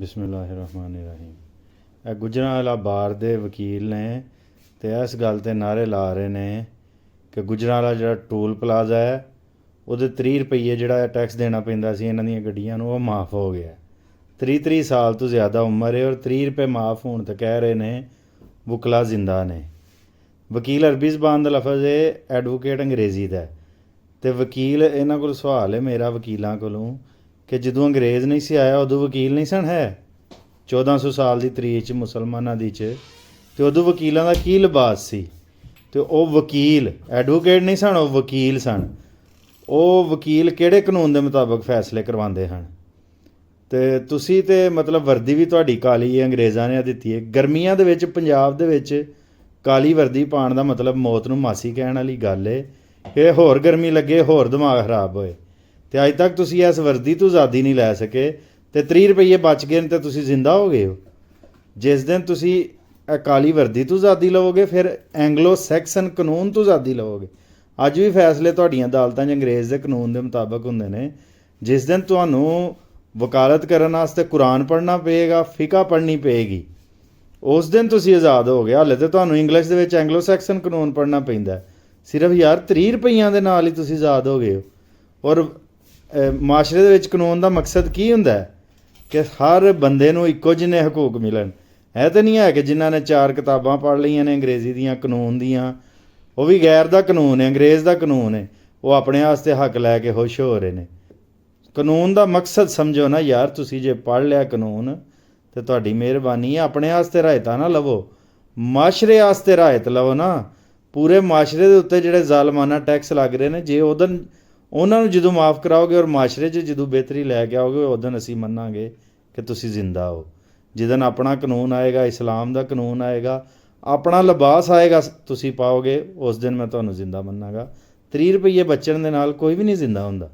ਬਿਸਮਿਲ੍ਲਾਹਿਰਰਹਿਮਾਨਿਰਰਹੀਮ। ਇਹ ਗੁਜਰਾਂਵਾਲਾ ਬਾਰ ਦੇ ਵਕੀਲ ਨੇ ਤੇ ਇਸ ਗੱਲ 'ਤੇ ਨਾਅਰੇ ਲਾ ਰਹੇ ਨੇ ਕਿ ਗੁਜਰਾਂਵਾਲਾ ਜਿਹੜਾ ਟੋਲ ਪਲਾਜ਼ਾ ਹੈ ਉਹਦੇ 30 ਰੁਪਈਏ ਜਿਹੜਾ ਟੈਕਸ ਦੇਣਾ ਪੈਂਦਾ ਸੀ ਇਹਨਾਂ ਦੀਆਂ ਗੱਡੀਆਂ ਨੂੰ, ਉਹ ਮਾफ़ ਹੋ ਗਿਆ। 30 ਸਾਲ ਤੋਂ ਜ਼ਿਆਦਾ ਉਮਰ ਹੈ ਔਰ 30 ਰੁਪਏ ਮਾफ़ ਹੋਣ ਤੇ ਕਹਿ ਰਹੇ ਨੇ ਵਕਲਾ ਜ਼ਿੰਦਾ ਨੇ। ਵਕੀਲ ਅਰਬੀ ਜ਼ਬਾਨ ਦਾ ਲਫ਼ਜ਼ ਹੈ, ਐਡਵੋਕੇਟ ਅੰਗਰੇਜ਼ੀ ਦਾ। ਅਤੇ ਵਕੀਲ ਇਹਨਾਂ ਕੋਲ ਸਵਾਲ ਹੈ ਮੇਰਾ ਵਕੀਲਾਂ ਕੋਲੋਂ ਕਿ ਜਦੋਂ ਅੰਗਰੇਜ਼ ਨਹੀਂ ਸੀ ਆਇਆ ਉਦੋਂ ਵਕੀਲ ਨਹੀਂ ਸਨ ਹੈ 1400 ਸਾਲ ਦੀ ਤਰੀਕ 'ਚ ਮੁਸਲਮਾਨਾਂ ਦੀ 'ਚ, ਅਤੇ ਉਦੋਂ ਵਕੀਲਾਂ ਦਾ ਕੀ ਲਿਬਾਸ ਸੀ? ਅਤੇ ਉਹ ਵਕੀਲ ਐਡਵੋਕੇਟ ਨਹੀਂ ਸਨ, ਉਹ ਵਕੀਲ ਸਨ। ਉਹ ਵਕੀਲ ਕਿਹੜੇ ਕਾਨੂੰਨ ਦੇ ਮੁਤਾਬਕ ਫੈਸਲੇ ਕਰਵਾਉਂਦੇ ਹਨ? ਅਤੇ ਤੁਸੀਂ ਤਾਂ ਮਤਲਬ ਵਰਦੀ ਵੀ ਤੁਹਾਡੀ ਕਾਲੀ ਹੈ, ਅੰਗਰੇਜ਼ਾਂ ਨੇ ਦਿੱਤੀ ਹੈ। ਗਰਮੀਆਂ ਦੇ ਵਿੱਚ ਪੰਜਾਬ ਦੇ ਵਿੱਚ ਕਾਲੀ ਵਰਦੀ ਪਾਉਣ ਦਾ ਮਤਲਬ ਮੌਤ ਨੂੰ ਮਾਸੀ ਕਹਿਣ ਵਾਲੀ ਗੱਲ ਹੈ ਕਿ ਹੋਰ ਗਰਮੀ ਲੱਗੇ, ਹੋਰ ਦਿਮਾਗ ਖਰਾਬ ਹੋਏ। ਅਤੇ ਅੱਜ ਤੱਕ ਤੁਸੀਂ ਇਸ ਵਰਦੀ ਤੋਂ ਆਜ਼ਾਦੀ ਨਹੀਂ ਲੈ ਸਕੇ ਅਤੇ 30 ਰੁਪਈਏ ਬਚ ਗਏ ਨੇ ਅਤੇ ਤੁਸੀਂ ਜ਼ਿੰਦਾ ਹੋ ਗਏ ਹੋ। ਜਿਸ ਦਿਨ ਤੁਸੀਂ ਇਹ ਕਾਲੀ ਵਰਦੀ ਤੋਂ ਆਜ਼ਾਦੀ ਲਵੋਗੇ ਫਿਰ ਐਂਗਲੋ ਸੈਕਸਨ ਕਾਨੂੰਨ ਤੋਂ ਆਜ਼ਾਦੀ ਲਵੋਗੇ। ਅੱਜ ਵੀ ਫੈਸਲੇ ਤੁਹਾਡੀਆਂ ਅਦਾਲਤਾਂ 'ਚ ਅੰਗਰੇਜ਼ ਦੇ ਕਾਨੂੰਨ ਦੇ ਮੁਤਾਬਕ ਹੁੰਦੇ ਨੇ। ਜਿਸ ਦਿਨ ਤੁਹਾਨੂੰ ਵਕਾਲਤ ਕਰਨ ਵਾਸਤੇ ਕੁਰਾਨ ਪੜ੍ਹਨਾ ਪਏਗਾ, ਫਿਕਾ ਪੜ੍ਹਨੀ ਪਏਗੀ, ਉਸ ਦਿਨ ਤੁਸੀਂ ਆਜ਼ਾਦ ਹੋ ਗਏ। ਹਾਲੇ ਤਾਂ ਤੁਹਾਨੂੰ ਇੰਗਲਿਸ਼ ਦੇ ਵਿੱਚ ਐਂਗਲੋ ਸੈਕਸਨ ਕਾਨੂੰਨ ਪੜ੍ਹਨਾ ਪੈਂਦਾ। ਸਿਰਫ ਯਾਰ 30 ਰੁਪਈਆਂ ਦੇ ਨਾਲ ਹੀ ਤੁਸੀਂ ਆਜ਼ਾਦ ਹੋ ਗਏ ਹੋ। ਔਰ ਮਾਸ਼ਰੇ ਦੇ ਵਿੱਚ ਕਾਨੂੰਨ ਦਾ ਮਕਸਦ ਕੀ ਹੁੰਦਾ ਹੈ ਕਿ ਹਰ ਬੰਦੇ ਨੂੰ ਇੱਕੋ ਜਿਹੇ ਹਕੂਕ ਮਿਲਣ। ਇਹ ਤਾਂ ਨਹੀਂ ਹੈ ਕਿ ਜਿਨ੍ਹਾਂ ਨੇ 4 ਕਿਤਾਬਾਂ ਪੜ੍ਹ ਲਈਆਂ ਨੇ ਅੰਗਰੇਜ਼ੀ ਦੀਆਂ ਕਾਨੂੰਨ ਦੀਆਂ, ਉਹ ਵੀ ਗੈਰ ਦਾ ਕਾਨੂੰਨ ਹੈ, ਅੰਗਰੇਜ਼ ਦਾ ਕਾਨੂੰਨ ਹੈ, ਉਹ ਆਪਣੇ ਵਾਸਤੇ ਹੱਕ ਲੈ ਕੇ ਖੁਸ਼ ਹੋ ਰਹੇ ਨੇ। ਕਾਨੂੰਨ ਦਾ ਮਕਸਦ ਸਮਝੋ ਨਾ ਯਾਰ। ਤੁਸੀਂ ਜੇ ਪੜ੍ਹ ਲਿਆ ਕਾਨੂੰਨ ਤਾਂ ਤੁਹਾਡੀ ਮਿਹਰਬਾਨੀ ਹੈ। ਆਪਣੇ ਵਾਸਤੇ ਰਾਇਤਾਂ ਨਾ ਲਵੋ, ਮਾਸ਼ਰੇ ਵਾਸਤੇ ਰਾਇਤ ਲਵੋ ਨਾ। ਪੂਰੇ ਮਾਸ਼ਰੇ ਦੇ ਉੱਤੇ ਜਿਹੜੇ ਜ਼ਾਲਮਾਨਾ ਟੈਕਸ ਲੱਗ ਰਹੇ ਨੇ, ਜੇ ਉਹਨਾਂ ਨੂੰ ਜਦੋਂ ਮਾफ़ ਕਰਾਓਗੇ ਔਰ ਮਾਸ਼ਰੇ 'ਚ ਜਦੋਂ ਬਿਹਤਰੀ ਲੈ ਕੇ ਆਓਗੇ, ਉਦੋਂ ਅਸੀਂ ਮੰਨਾਂਗੇ ਕਿ ਤੁਸੀਂ ਜ਼ਿੰਦਾ ਹੋ। ਜਿੱਦਣ ਆਪਣਾ ਕਾਨੂੰਨ ਆਏਗਾ, ਇਸਲਾਮ ਦਾ ਕਾਨੂੰਨ ਆਏਗਾ, ਆਪਣਾ ਲਿਬਾਸ ਆਏਗਾ, ਤੁਸੀਂ ਪਾਓਗੇ, ਉਸ ਦਿਨ ਮੈਂ ਤੁਹਾਨੂੰ ਜ਼ਿੰਦਾ ਮੰਨਾਂਗਾ। 30 ਰੁਪਈਏ ਬਚਣ ਦੇ ਨਾਲ ਕੋਈ ਵੀ ਨਹੀਂ ਜ਼ਿੰਦਾ ਹੁੰਦਾ।